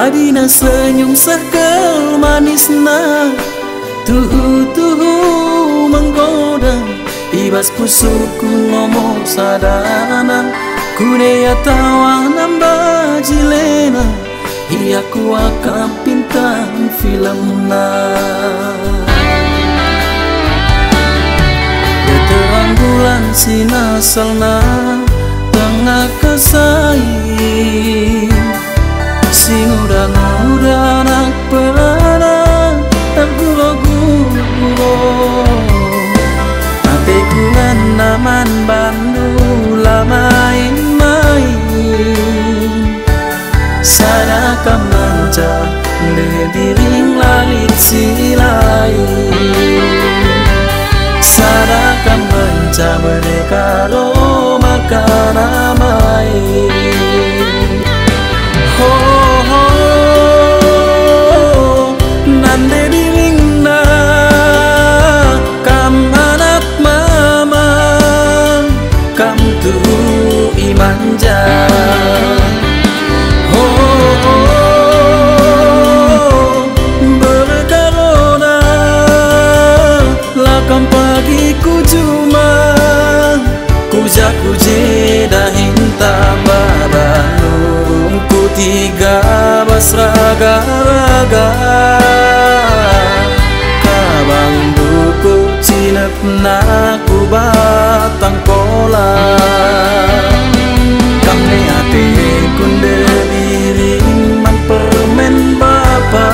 Adina senyum sekel manisna, tuhu-tuhu menggoda. Ibas pusuku ngomong sadana, kuneya tawa nambah jilena. Iya ku akan bintang filmna. Terang bulan sinasalna tengah kasai. Sing udah nak pelana tergulo-gulo. Ate kulan naman bandu main-main. Sadaka manca diring langit silai. Sadaka manca mereka lo makan amai. Ho ho nande dilingna kam anak mama kam tu imanja. Ho ho berkarona lakam pagi ku cuma kuja-kuje dahin tambah ku tiga basraga-raga. Kabang duku cinep naku batang pola. Kami hati kunde diring man permen bapa.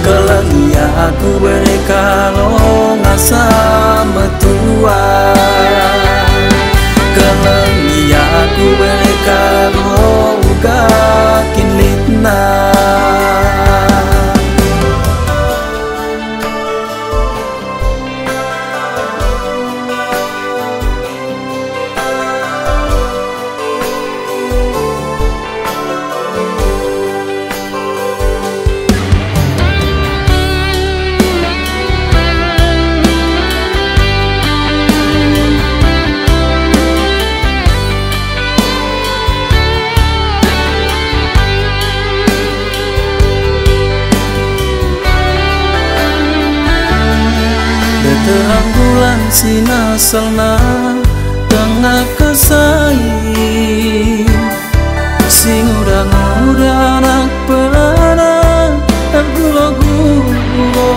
Kelengia aku beri kalau ngasa metua. Kelengia aku beri kalau uga kinitna. Terang bulan sinasalna tengah kasai. Sing udah nak pelana tergulo-gulo.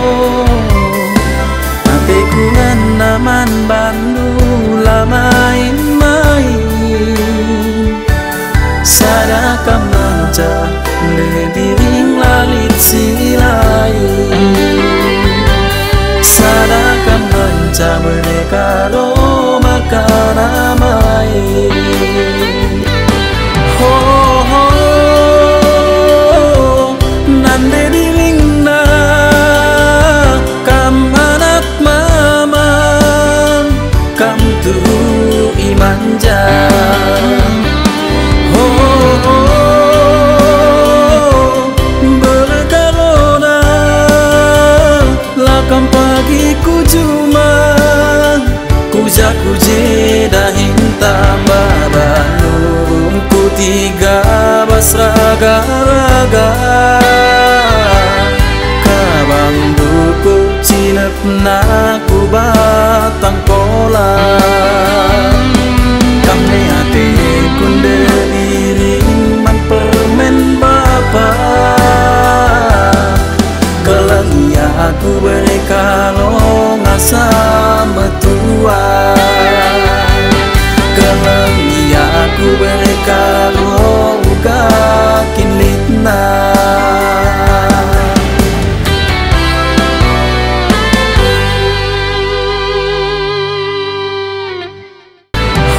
Ate kulan naman bandu main-main. Sadaka manca diring langit silai. Sadaka manca mereka lo makan amai. Ho ho nande dilingna kam anak mama kam tu imanja. Ho ho berkarona lakam pagi ku cuma kuja-kuje dahin tambah bandung ku tiga basraga-raga. Kabang duku cinep naku batang pola. Kami hati kunde diring man permen bapa. Kelengia aku beri kalau ngasa metua. Kelengia aku beri kalau uga kinitna.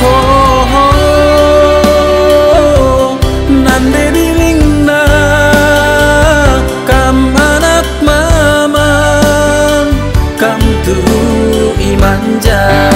Ho ho nande dilingna kam anak mama kam tu imanja.